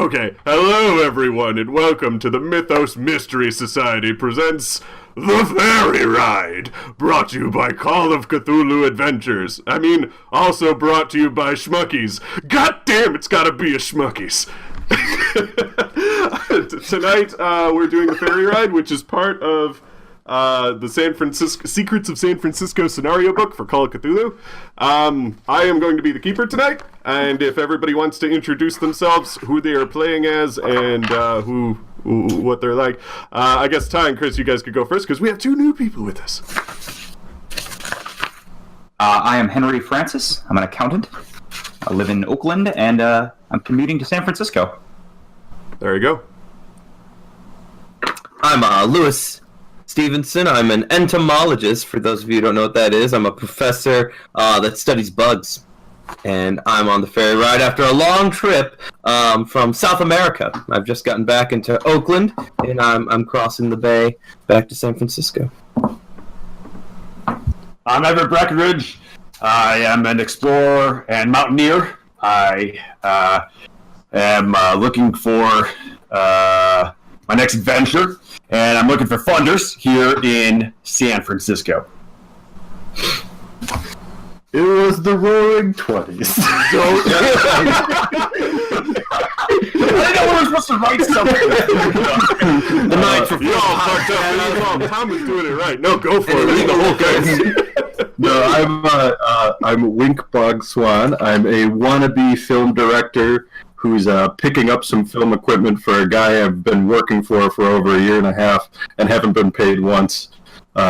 Okay, hello everyone, and welcome to the Mythos Mystery Society presents The Ferry Ride, brought to you by Call of Cthulhu Adventures. Also brought to you by Schmuckies. God damn, it's gotta be a Schmuckies. Tonight, we're doing the Ferry Ride, which is part of the San Francisco Secrets of San Francisco scenario book for Call of Cthulhu. I am going to be the keeper tonight, and if everybody wants to introduce themselves, who they are playing as, and what they're like, I guess Ty and Chris, you guys could go first because we have two new people with us. I am Henry Francis. I'm an accountant. I live in Oakland, and I'm commuting to San Francisco. There you go. I'm Louis Stefenson. I'm an entomologist. For those of you who don't know what that is, I'm a professor that studies bugs. And I'm on the ferry ride after a long trip from South America. I've just gotten back into Oakland, and I'm crossing the bay back to San Francisco. I'm Everett Breckenridge. I am an explorer and mountaineer. I am looking for my next adventure, and I'm looking for funders here in San Francisco. It was the Roaring 20s. I didn't know we were supposed to write something. The night for Tom was doing it right. No, go for it. Read the whole thing. No, I'm Wink Bogswan. I'm a wannabe film director who's picking up some film equipment for a guy I've been working for over a year and a half and haven't been paid once.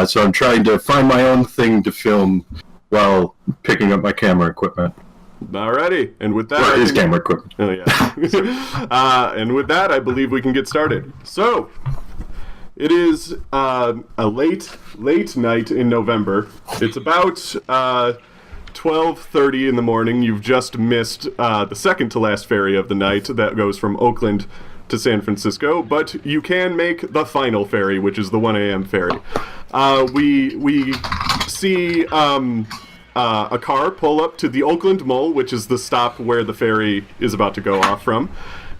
So I'm trying to find my own thing to film while picking up my camera equipment. Alrighty, and with that... his camera equipment. Oh, yeah. And with that, I believe we can get started. So, it is a late night in November. It's about 12:30 in the morning. You've just missed the second to last ferry of the night that goes from Oakland to San Francisco, but you can make the final ferry, which is the 1 a.m. ferry. We see a car pull up to the Oakland Mall, which is the stop where the ferry is about to go off from,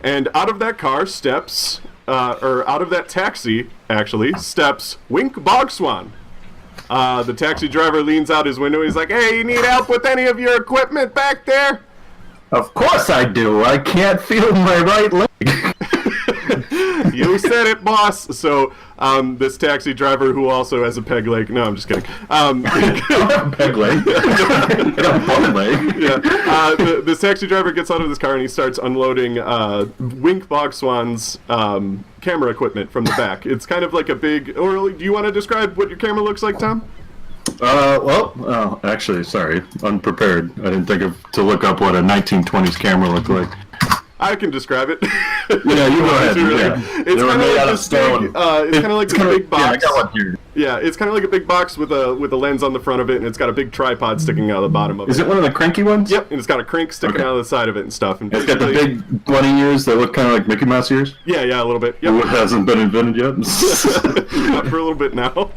and out of that car steps, out of that taxi, actually, steps Wink Bogswan. The taxi driver leans out his window. He's like, "Hey, you need help with any of your equipment back there?" Of course I do. I can't feel my right leg. You said it, boss. So, this taxi driver who also has a peg leg. No, I'm just kidding. Peg leg. I got a bum leg. Yeah. This taxi driver gets out of this car and he starts unloading Wink Bogswan's camera equipment from the back. It's kind of like a big... Or do you want to describe what your camera looks like, Tom? Actually, sorry, unprepared. I didn't think to look up what a 1920s camera looked like. I can describe it. Yeah, you go ahead. Yeah. It's kind of like this big. It's kind of like a big box. Yeah, I got one here. Yeah, it's kind of like a big box with a lens on the front of it, and it's got a big tripod sticking out of the bottom of it. Is it one of the cranky ones? Yep, and it's got a crank sticking out of the side of it and stuff. And it's got the big bunny ears that look kind of like Mickey Mouse ears? Yeah, a little bit. Yep. What hasn't been invented yet? Not for a little bit now.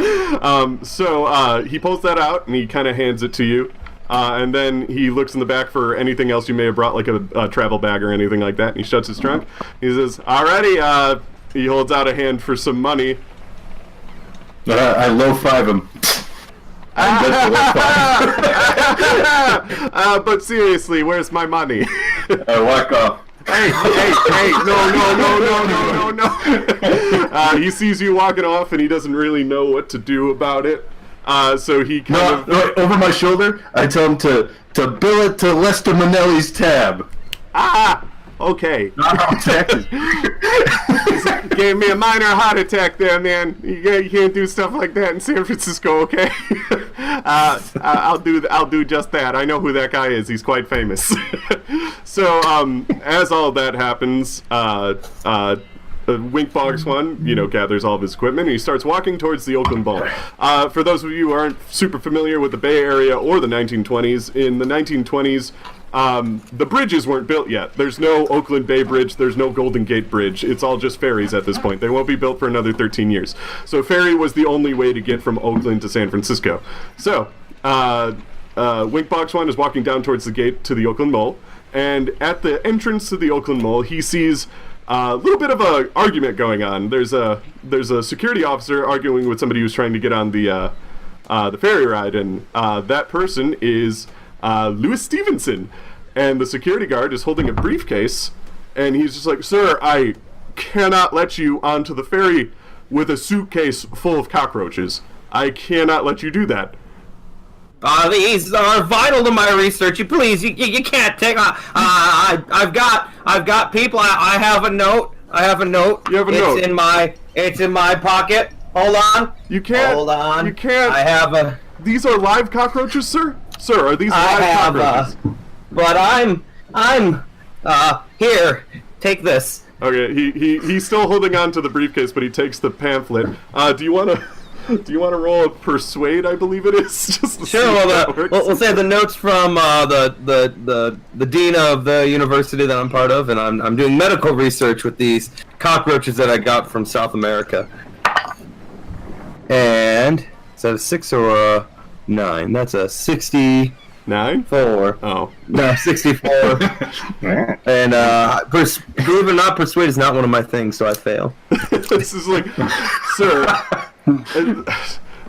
So he pulls that out, and he kind of hands it to you. And then he looks in the back for anything else you may have brought, like a travel bag or anything like that, and he shuts his trunk. He says, "Alrighty," he holds out a hand for some money. I low-five him. But seriously, where's my money? I walk off. Hey, no. He sees you walking off, and he doesn't really know what to do about it. So he kind of... over my shoulder, I tell him to bill it to Lester Minnelli's tab. Okay. Taxes. Gave me a minor heart attack there, man. You can't do stuff like that in San Francisco, okay? I'll do just that. I know who that guy is. He's quite famous. So, as all that happens, Wink Bogswan, gathers all of his equipment, and he starts walking towards the Oakland Mall. For those of you who aren't super familiar with the Bay Area or the 1920s, in the 1920s, the bridges weren't built yet. There's no Oakland Bay Bridge, there's no Golden Gate Bridge. It's all just ferries at this point. They won't be built for another 13 years. So ferry was the only way to get from Oakland to San Francisco. So, Wink Bogswan is walking down towards the gate to the Oakland Mall. and at the entrance to the Oakland Mall, he sees a little bit of a argument going on. There's a security officer arguing with somebody who's trying to get on the ferry ride, and that person is Louis Stefenson, and the security guard is holding a briefcase, and he's just like, "Sir, I cannot let you onto the ferry with a suitcase full of cockroaches. I cannot let you do that." These are vital to my research. You can't take. I've got people. I have a note. You have a note. It's in my pocket. Hold on. You can't. Hold on. You can't. I have a. These are live cockroaches, sir. Sir, are these live cockroaches? But I'm here. Take this. Okay, he's still holding on to the briefcase, but he takes the pamphlet. Do you want to roll a persuade? I believe it is. Just to Sure. We'll say the notes from the dean of the university that I'm part of, and I'm doing medical research with these cockroaches that I got from South America. And is that a 6 or a 9? That's a 64. 9? Oh. No, 64. And believe it or not, persuade is not one of my things, so I fail. This is like, sir,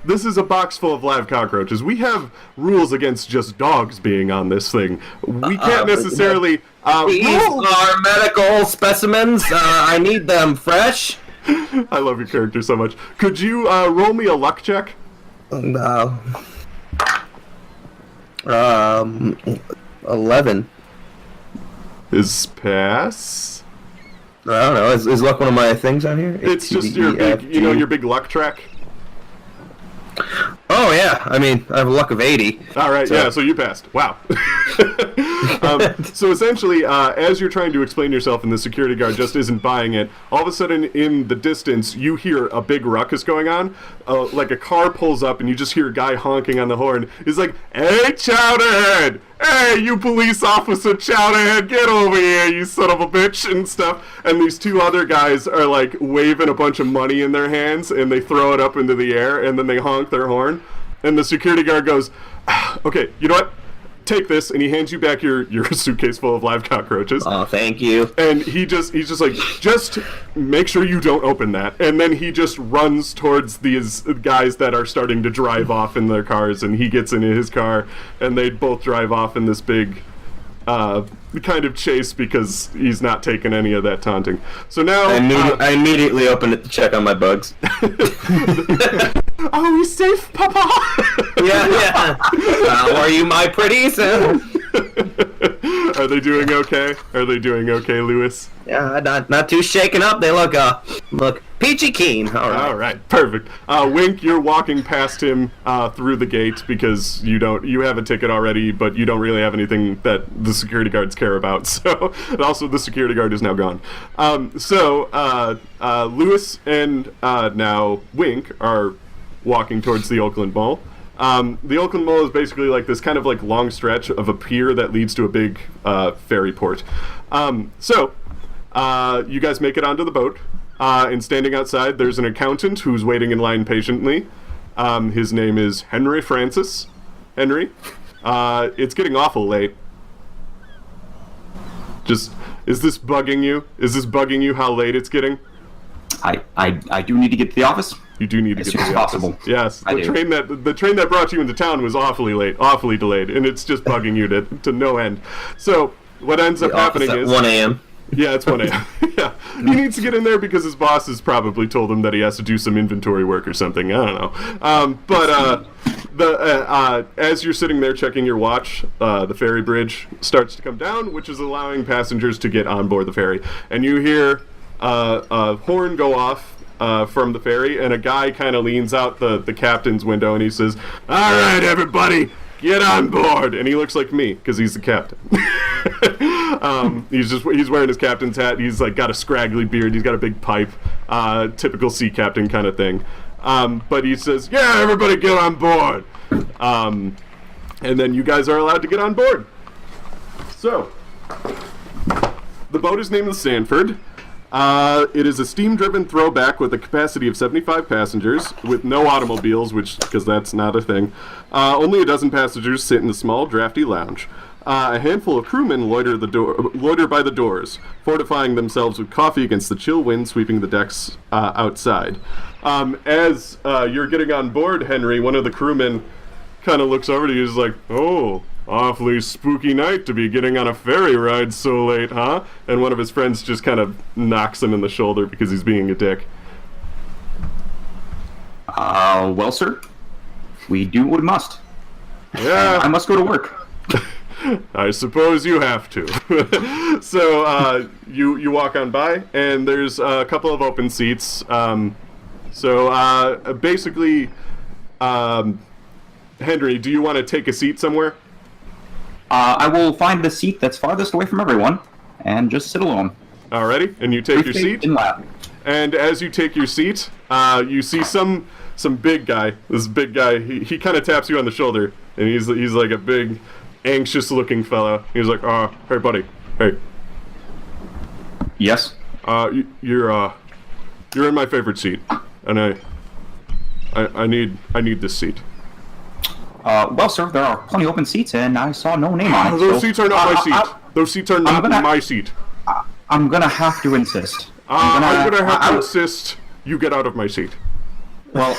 this is a box full of live cockroaches. We have rules against just dogs being on this thing. We can't necessarily. These are medical specimens. I need them fresh. I love your character so much. Could you roll me a luck check? No. 11. Is pass? I don't know. Is luck one of my things on here? It's just your big, your big luck track. Oh yeah, I mean I have a luck of 80. All right, so. Yeah, so you passed. Wow. So essentially, as you're trying to explain yourself, and the security guard just isn't buying it, all of a sudden in the distance you hear a big ruckus going on. Like a car pulls up, and you just hear a guy honking on the horn. He's like, "Hey, Chowderhead! Hey, you police officer Chowderhead, get over here, you son of a bitch," and stuff. And these two other guys are like waving a bunch of money in their hands, and they throw it up into the air, and then they honk their horn. And the security guard goes, "Okay, you know what? Take this," and he hands you back your suitcase full of live cockroaches. Oh, thank you. And he's just like, "Just make sure you don't open that." And then he just runs towards these guys that are starting to drive off in their cars, and he gets into his car, and they both drive off in this big kind of chase because he's not taking any of that taunting. So now I immediately opened it to check on my bugs. Are we safe, Papa? Yeah. Are you my pretties? Are they doing okay? Are they doing okay, Louis? Yeah, not too shaken up. They look peachy keen. All right, perfect. Wink, you're walking past him through the gate because you have a ticket already, but you don't really have anything that the security guards care about. So, and also the security guard is now gone. Louis and now Wink are walking towards the Oakland Mall. The Oakland Mall is basically like this kind of like long stretch of a pier that leads to a big ferry port. You guys make it onto the boat, and standing outside, there's an accountant who's waiting in line patiently. His name is Henry Francis. Henry, it's getting awful late. Is this bugging you? Is this bugging you how late it's getting? I do need to get to the office. You do need to get to the possible. office. Yes, the train that brought you into town was awfully late, awfully delayed, and it's just bugging you to no end. So what ends up happening is 1 a.m. Yeah, it's 1 a.m. Yeah, he needs to get in there because his boss has probably told him that he has to do some inventory work or something. I don't know. As you're sitting there checking your watch, the ferry bridge starts to come down, which is allowing passengers to get on board the ferry, and you hear a horn go off from the ferry, and a guy kind of leans out the captain's window, and he says, "All right, everybody, get on board." And he looks like me because he's the captain. He's wearing his captain's hat. He's like got a scraggly beard. He's got a big pipe, typical sea captain kind of thing. But he says, "Yeah, everybody, get on board." And then you guys are allowed to get on board. So the boat is named the Sanford. It is a steam-driven throwback with a capacity of 75 passengers, with no automobiles, because that's not a thing. Only a dozen passengers sit in the small, drafty lounge. A handful of crewmen loiter by the doors, fortifying themselves with coffee against the chill wind sweeping the decks outside. As you're getting on board, Henry, one of the crewmen kind of looks over to you and is like, "Oh, awfully spooky night to be getting on a ferry ride so late, huh?" And one of his friends just kind of knocks him in the shoulder because he's being a dick. Well, sir, we do what we must. Yeah. I must go to work. I suppose you have to. So you walk on by, and there's a couple of open seats. Basically, Henry, do you want to take a seat somewhere? I will find the seat that's farthest away from everyone, and just sit alone. Alrighty, and you take your seat. And laugh. And as you take your seat, you see some big guy. This big guy, he kind of taps you on the shoulder, and he's like a big, anxious-looking fellow. He's like, "Hey, buddy, hey, Yes. you're in my favorite seat, and I need this seat." Well, sir, there are plenty of open seats, and I saw no name on it. Those seats are not my seat. Those seats are not my seat. I'm gonna have to insist. I'm gonna have to insist you get out of my seat. Well,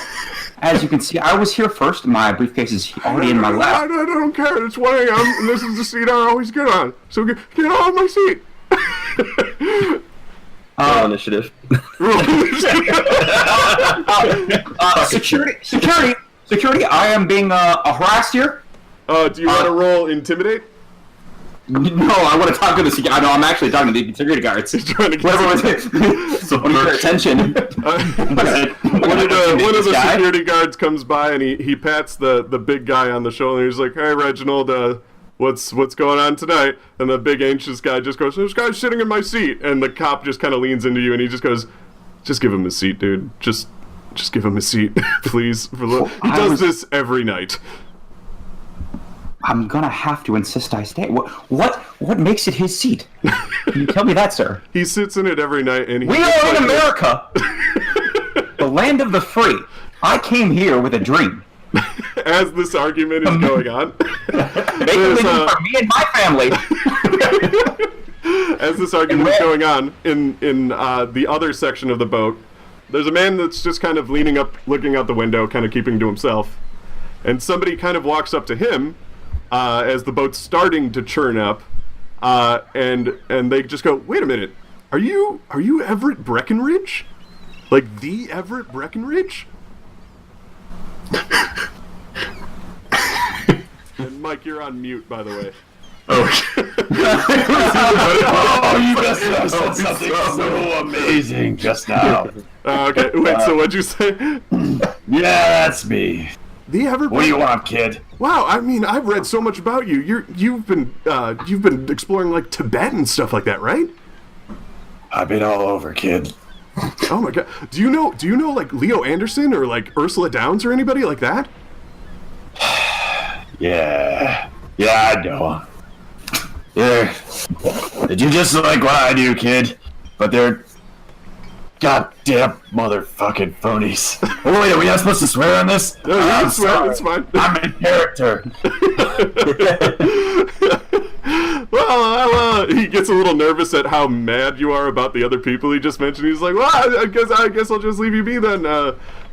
as you can see, I was here first. My briefcase is already in my lap. I don't care. It's 1 a.m. and this is the seat I always get on. So get out of my seat. Initiative. Security, I am being harassed here. Do you want to roll intimidate? No, I want to talk to the security. I know, I'm actually talking to the security guards. He's trying to get So pay attention. one of the security guards comes by and he pats the big guy on the shoulder. He's like, "Hey, Reginald, what's going on tonight?" And the big anxious guy just goes, "This guy's sitting in my seat." And the cop just kind of leans into you and he just goes, "Just give him a seat, dude. Just give him a seat, please." He does this every night. I'm gonna have to insist I stay. What makes it his seat? Can you tell me that, sir? He sits in it every night, and We are in America, the land of the free. I came here with a dream. As this argument is going on, Make a living for me and my family. as this argument is going on in the other section of the boat, there's a man that's just kind of leaning up, looking out the window, kind of keeping to himself, and somebody kind of walks up to him. As the boat's starting to churn up, and they just go, "Wait a minute, are you Everett Breckenridge? Like the Everett Breckenridge?" And Mike, you're on mute, by the way. Oh, you just said something so amazing just now. Okay, wait. So what'd you say? Yeah, that's me. The Everett. What do you want, kid? Wow, I mean, I've read so much about you. You've been exploring like Tibet and stuff like that, right? I've been all over, kid. Oh my god. Do you know like Leo Anderson or like Ursula Downs or anybody like that? Yeah, I know. Yeah, they do just like what I do, kid. But they're goddamn motherfucking phonies. Oh wait, are we not supposed to swear on this? No, you can swear, it's fine. I'm in character. Well, he gets a little nervous at how mad you are about the other people he just mentioned. He's like, "Well, I guess I'll just leave you be then.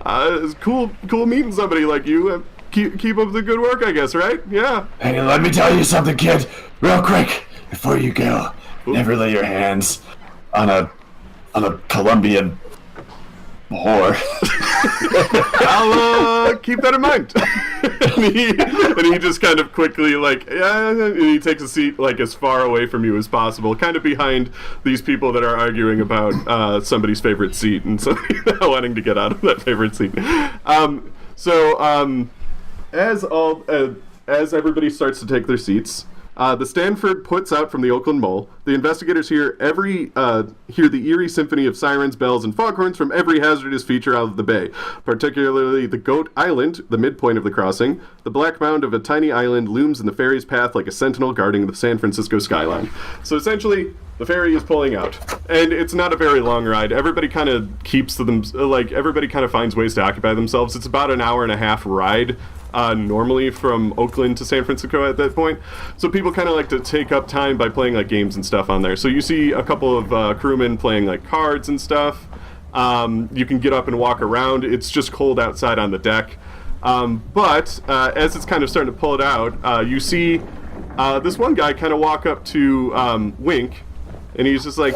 It's cool meeting somebody like you. Keep up the good work, I guess, right? Yeah." Hey, let me tell you something, kid. Real quick, before you go, never lay your hands on a Colombian whore. I'll keep that in mind. and he just kind of quickly and he takes a seat like as far away from you as possible, kind of behind these people that are arguing about somebody's favorite seat and somebody wanting to get out of that favorite seat. As everybody starts to take their seats, the Stanford puts out from the Oakland Mole. The investigators hear the eerie symphony of sirens, bells, and foghorns from every hazardous feature out of the bay, particularly the Goat Island, the midpoint of the crossing. The black mound of a tiny island looms in the ferry's path like a sentinel guarding the San Francisco skyline. So essentially, the ferry is pulling out, and it's not a very long ride. Everybody kind of everybody kind of finds ways to occupy themselves. It's about an hour and a half ride normally from Oakland to San Francisco at that point. So people kind of like to take up time by playing like games and stuff on there. So you see a couple of crewmen playing like cards and stuff. You can get up and walk around. It's just cold outside on the deck. But as it's kind of starting to pull it out, you see this one guy kind of walk up to Wink, and he's just like,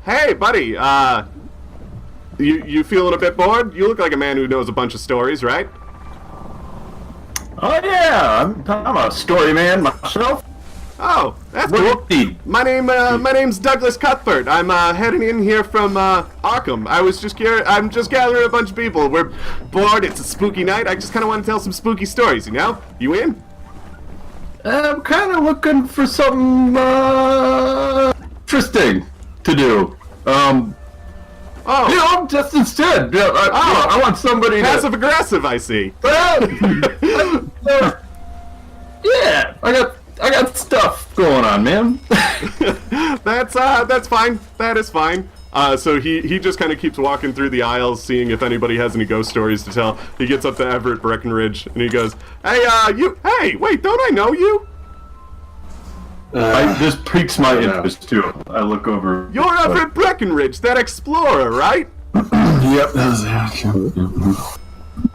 "Hey, buddy, you feeling a bit bored? You look like a man who knows a bunch of stories, right?" Oh yeah, I'm a story man myself. Oh, that's What cool. do you need? My name's Douglas Cuthbert. I'm heading in here from Arkham. I'm just gathering a bunch of people. We're bored. It's a spooky night. I just kind of want to tell some spooky stories. You know? You in? I'm kind of looking for something interesting to do. Oh, You know, just instead, I want somebody passive aggressive. I see. Yeah, I got stuff going on, man. That's fine. That is fine. So he just kind of keeps walking through the aisles, seeing if anybody has any ghost stories to tell. He gets up to Everett Breckenridge, and he goes, Hey, wait, don't I know you? This piques my interest too. I look over. You're Everett Breckenridge, that explorer, right? Yep.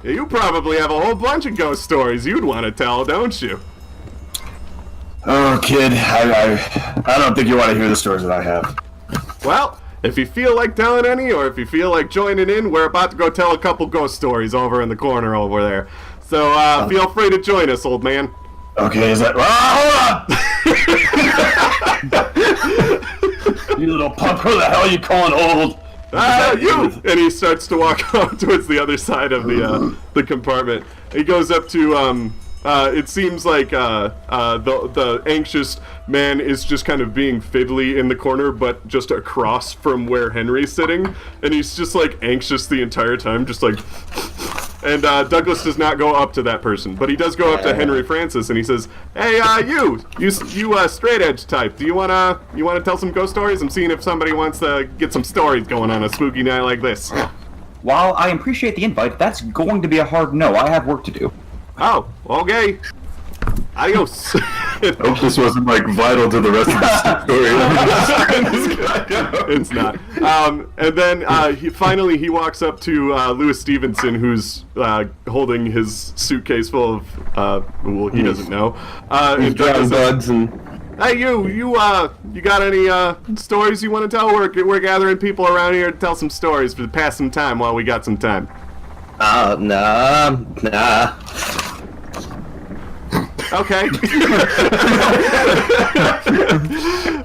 You probably have a whole bunch of ghost stories you'd want to tell, don't you? Oh, kid, I don't think you want to hear the stories that I have. Well, if you feel like telling any, or if you feel like joining in, we're about to go tell a couple ghost stories over in the corner over there. So, feel free to join us, old man. Okay, is that... hold on! You little punk, who the hell are you calling old? You! And he starts to walk off towards the other side of the compartment. He goes up to, it seems like the anxious man is just kind of being fiddly in the corner, but just across from where Henry's sitting. And he's just like anxious the entire time, just like... And Douglas does not go up to that person, but he does go up to Henry Francis, and he says, "Hey, you straight edge type. Do you wanna tell some ghost stories? I'm seeing if somebody wants to get some stories going on a spooky night like this." While I appreciate the invite, that's going to be a hard no. I have work to do. Oh, okay. Adios. I hope this wasn't like vital to the rest of the story. It's not. And then he walks up to Louis Stefenson, who's holding his suitcase full of he doesn't know. And Drown bugs and... Hey, you got any stories you want to tell? We're gathering people around here to tell some stories to pass some time while we got some time. Nah. Okay.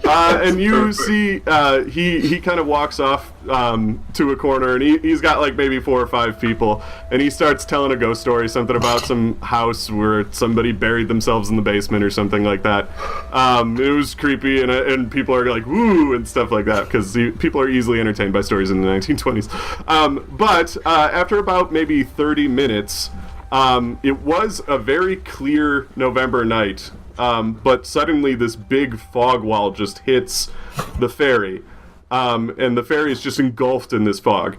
And you see, he kind of walks off to a corner, and he's got like maybe 4 or 5 people, and he starts telling a ghost story, something about some house where somebody buried themselves in the basement or something like that. It was creepy, and people are like, woo, and stuff like that, because people are easily entertained by stories in the 1920s. But after about maybe 30 minutes, it was a very clear November night, but suddenly this big fog wall just hits the ferry, and the ferry is just engulfed in this fog.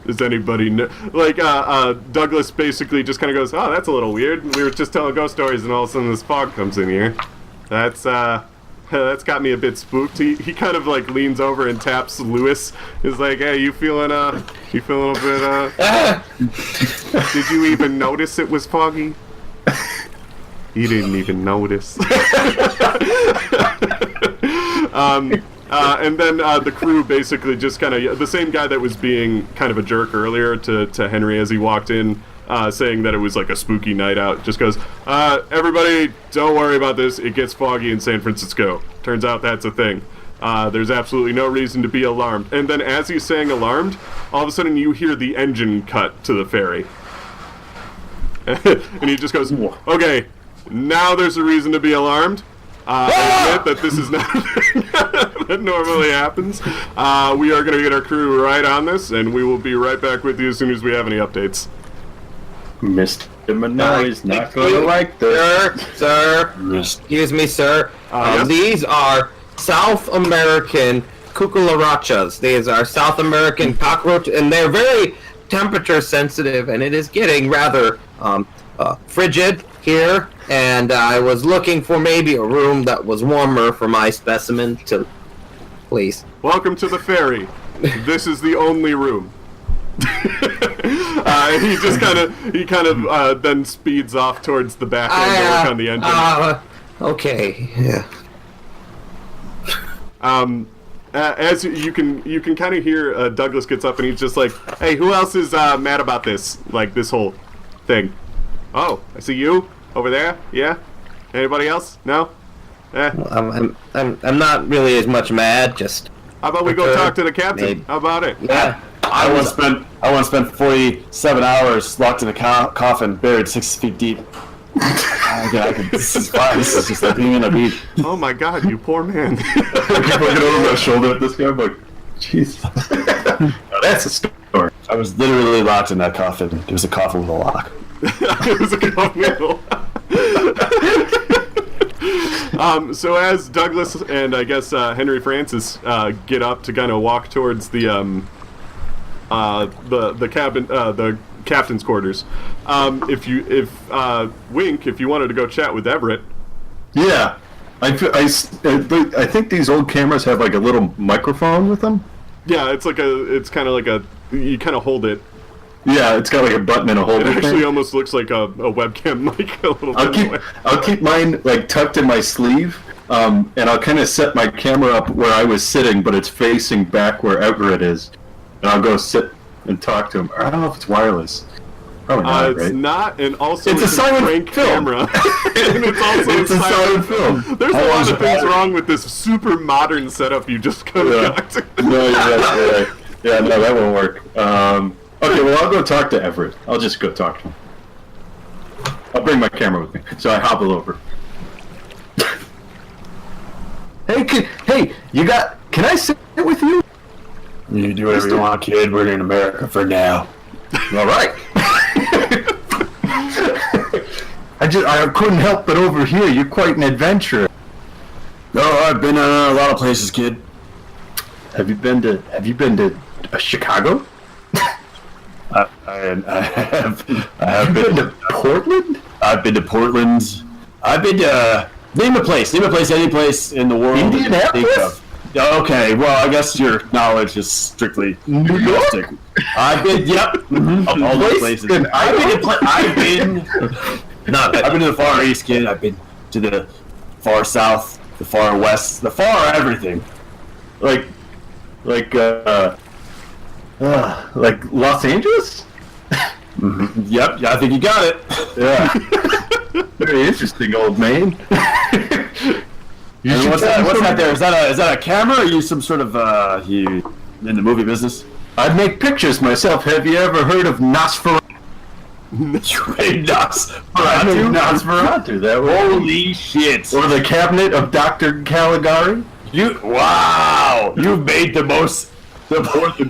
Does anybody know? Like, Douglas basically just kind of goes, "Oh, that's a little weird. We were just telling ghost stories, and all of a sudden this fog comes in here. That's got me a bit spooked." He kind of like leans over and taps Louis. He's like, "Hey, you feeling a bit Did you even notice it was foggy?" He didn't even notice. And then the crew basically just kind of, the same guy that was being kind of a jerk earlier to Henry as he walked in, saying that it was like a spooky night out, just goes, "Everybody, don't worry about this. It gets foggy in San Francisco. Turns out that's a thing. There's absolutely no reason to be alarmed." And then as he's saying alarmed, all of a sudden you hear the engine cut to the ferry. And he just goes, "Okay, now there's a reason to be alarmed. I admit that this is not a thing that normally happens. We are going to get our crew right on this, and we will be right back with you as soon as we have any updates." Mr. Manoy's not going to like this. Sir, excuse me, sir. Yes? These are South American cucarachas. These are South American cockroach, and they're very temperature sensitive, and it is getting rather frigid here. And I was looking for maybe a room that was warmer for my specimen to. Please. Welcome to the ferry. This is the only room. He just kind of then speeds off towards the back end to work on the engine. Okay. Yeah. As you can kind of hear Douglas gets up and he's just like, "Hey, who else is mad about this? Like this whole thing?" "Oh, I see you over there. Yeah. Anybody else? No? Eh. I'm not really as much mad. Just. How about we go talk to the captain? Maybe. How about it?" Yeah. I want to spend 47 hours locked in a coffin, buried 6 feet deep. This is fine. This is just like being in a beach. Oh my God, you poor man. I keep looking over my shoulder at this guy. I'm like, jeez. Now that's a story. I was literally locked in that coffin. It was a coffin with a lock. It was a coffin. So as Douglas and I guess Henry Francis get up to kind of walk towards the cabin, the captain's quarters. Wink, if you wanted to go chat with Everett. Yeah, I think these old cameras have like a little microphone with them. Yeah, it's kind of like you kind of hold it. Yeah, it's got like a button and a holder. It actually thing. Almost looks like a webcam mic a little bit. I'll keep mine like tucked in my sleeve, and I'll kind of set my camera up where I was sitting, but it's facing back where Everett is, and I'll go sit and talk to him. I don't know if it's wireless. Probably not, it's right? not, and also It's a silent prank film. camera. And it's also It's a silent film. There's a lot of things wrong with this super modern setup you just kind of got. No, yeah, no, that won't work. Okay, well, I'll go talk to Everett. I'll just go talk to him. I'll bring my camera with me, so I hobble over. Hey, can I sit with you? You do whatever you want, kid. We're in America for now. All right. I couldn't help but overhear you're quite an adventurer. No, I've been a lot of places, kid. Have you been to Chicago? I have been to Portland? I've been to Portland. I've been to name a place, any place in the world. Indianapolis? Okay, well, I guess your knowledge is strictly New York? I've been, yep, of all the places. I've been to the Far East, kid. I've been to the Far South, the Far West, the Far everything. Like Los Angeles? Mm-hmm. Yep, I think you got it. Yeah. Very interesting, old man. What's that there? Is that a camera? Or are you some sort of you in the movie business? I make pictures myself. Have you ever heard of Nosferatu? Nosferatu. That way. Holy shit! Or the Cabinet of Dr. Caligari? Wow! You've made the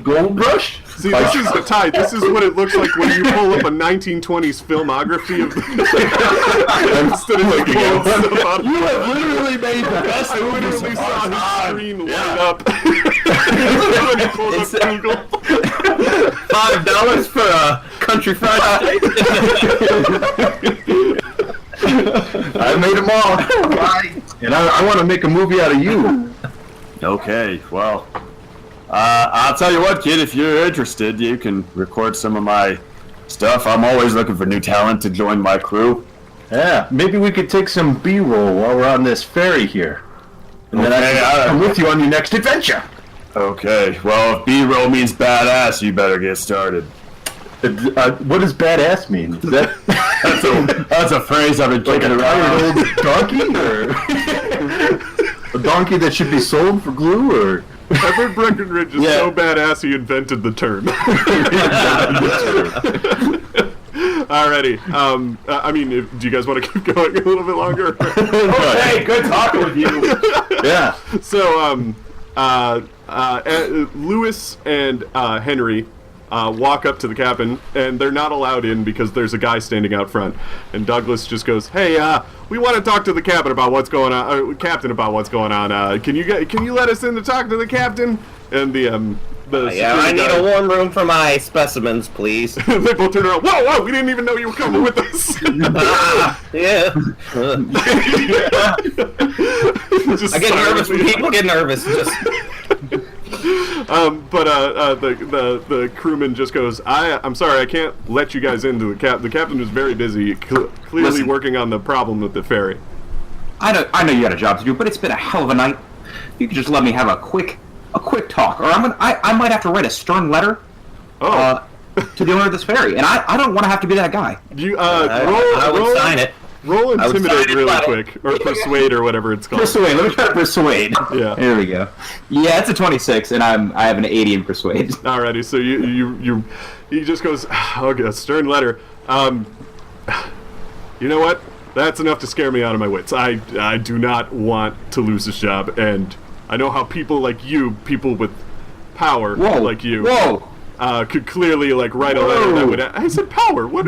gold brush. See, this is the tie. This is what it looks like when you pull up a 1920s filmography of. Instead of like pulling stuff out. You have literally made the best. I literally saw his screen light up. When he pulled up Google. $5 for a country fried steak. I made them all. And I want to make a movie out of you. Okay, well. I'll tell you what, kid, if you're interested, you can record some of my stuff. I'm always looking for new talent to join my crew. Yeah, maybe we could take some B-roll while we're on this ferry here. And then Okay, I can come with you on your next adventure. Okay, well, if B-roll means badass, you better get started. What does badass mean? Is That's a phrase I've been kicking around. Old donkey? Or a donkey that should be sold for glue? Or... Everett Breckenridge is so badass he invented the term. Alrighty. I mean, do you guys want to keep going a little bit longer? Okay, good talking with you. Yeah. So, Louis and Henry walk up to the cabin, and they're not allowed in because there's a guy standing out front. And Douglas just goes, "Hey, we want to talk to the captain about what's going on. Captain, about what's going on. Can you let us in to talk to the captain?" And Yeah, I need a warm room for my specimens, please. They both turn around. Whoa! We didn't even know you were coming with us. Yeah. I get nervous when people get nervous. The crewman just goes, I'm sorry, I can't let you guys into the captain was very busy, clearly working on the problem with the ferry. I know you got a job to do, but it's been a hell of a night. You could just let me have a quick talk, or I might have to write a stern letter to the owner of this ferry, and I don't want to have to be that guy. I would sign it. Roll intimidate really quick, or persuade, or whatever it's called. Persuade. Let me try to persuade. Yeah. There we go. Yeah, it's a 26, and I have an 80 in persuade. Alrighty, so he just goes, okay, a stern letter. You know what? That's enough to scare me out of my wits. I do not want to lose this job, and I know how people like you, people with power like you, could clearly write a letter that would. I said power. What?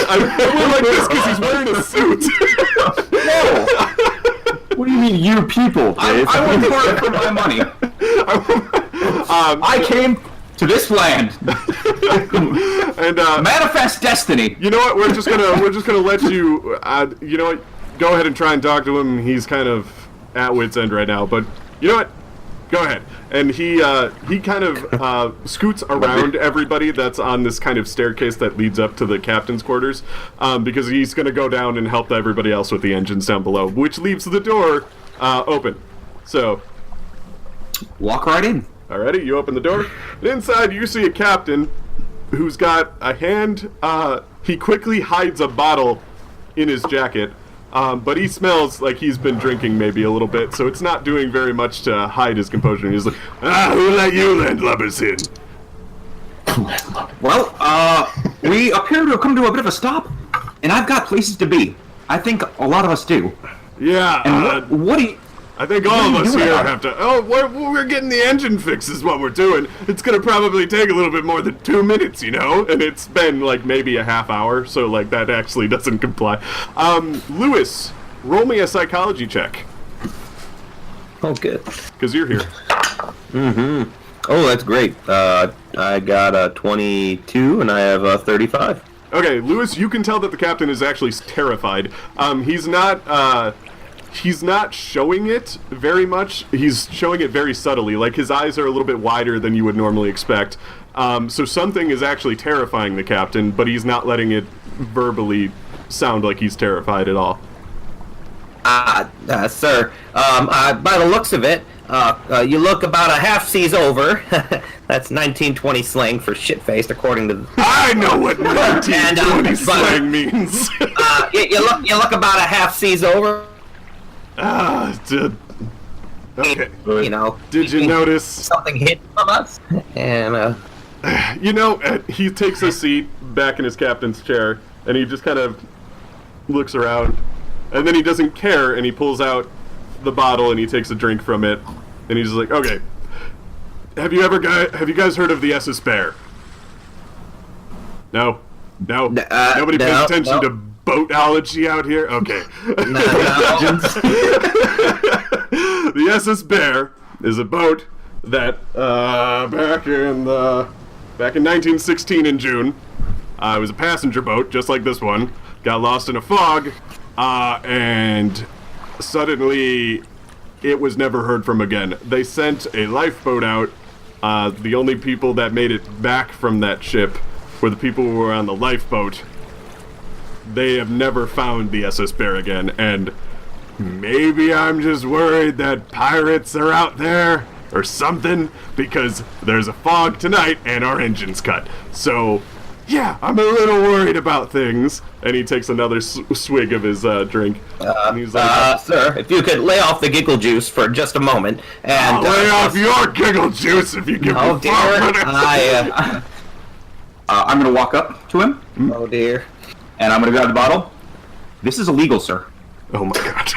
I went like this because he's wearing a suit. No. What do you mean, you people, Dave? I went for my money. I came to this land and manifest destiny. You know what? We're just gonna let you. You know what? Go ahead and try and talk to him. He's kind of at wit's end right now, but you know what? Go ahead. And he kind of scoots around everybody that's on this kind of staircase that leads up to the captain's quarters, because he's going to go down and help everybody else with the engines down below, which leaves the door open. So, walk right in. Alrighty, you open the door. And inside, you see a captain who's got a hand. He quickly hides a bottle in his jacket. But he smells like he's been drinking maybe a little bit, so it's not doing very much to hide his composure. And he's like, who let you landlubbers in? Well, we appear to have come to a bit of a stop, and I've got places to be. I think a lot of us do. Yeah. And what do you... I think all of us here have to... Oh, we're getting the engine fixed is what we're doing. It's going to probably take a little bit more than 2 minutes, you know? And it's been, maybe a half hour, so, that actually doesn't comply. Louis, roll me a psychology check. Oh, good. Because you're here. Mm-hmm. Oh, that's great. I got a 22, and I have a 35. Okay, Louis, you can tell that the captain is actually terrified. He's not showing it very much. He's showing it very subtly. His eyes are a little bit wider than you would normally expect. So something is actually terrifying the captain, but he's not letting it verbally sound like he's terrified at all. Sir, by the looks of it, you look about a half seas over. That's 1920 slang for shit-faced, according to... I know what 1920 slang means. You look about a half seas over. Okay. You know. Did you notice something hit from us? And he takes a seat back in his captain's chair, and he just kind of looks around, and then he doesn't care, and he pulls out the bottle and he takes a drink from it, and he's just like, okay. Have you guys heard of the SS Bear? No. Nobody pays attention to boatology out here? Okay. The SS Bear is a boat that back in 1916 in June, it was a passenger boat just like this one, got lost in a fog, and suddenly it was never heard from again. They sent a lifeboat out. The only people that made it back from that ship were the people who were on the lifeboat. They have never found the SS Bear again, and maybe I'm just worried that pirates are out there or something, because there's a fog tonight and our engine's cut. So, yeah, I'm a little worried about things. And he takes another swig of his drink. And he's like, sir, if you could lay off the giggle juice for just a moment. And I'll lay off your giggle juice if you give me 4 minutes. I'm going to walk up to him. Oh, dear. And I'm going to grab the bottle. This is illegal, sir. Oh my god.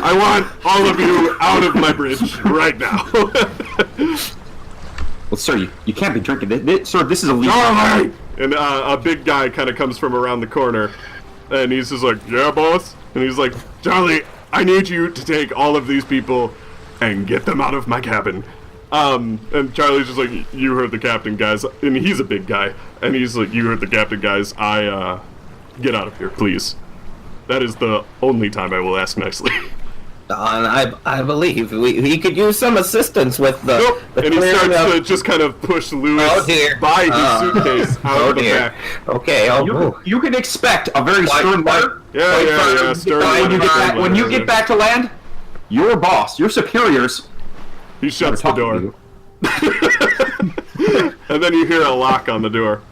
I want all of you out of my bridge right now. Well, sir, you can't be drinking this. Sir, this is illegal. Charlie! And a big guy kind of comes from around the corner, and he's just like, yeah, boss? And he's like, Charlie, I need you to take all of these people and get them out of my cabin. And Charlie's just like, you heard the captain, guys. And he's a big guy. And he's like, you heard the captain, guys. Get out of here, please. That is the only time I will ask nicely. And I believe he could use some assistance with the. Nope. The And he clearing starts of- to just kind of push Louis dear. by his suitcase out of the back. Okay, You can expect a very stern letter. Yeah. Stern When you get back to land, your boss, your superiors, he shuts the talk to door. you. And then you hear a lock on the door.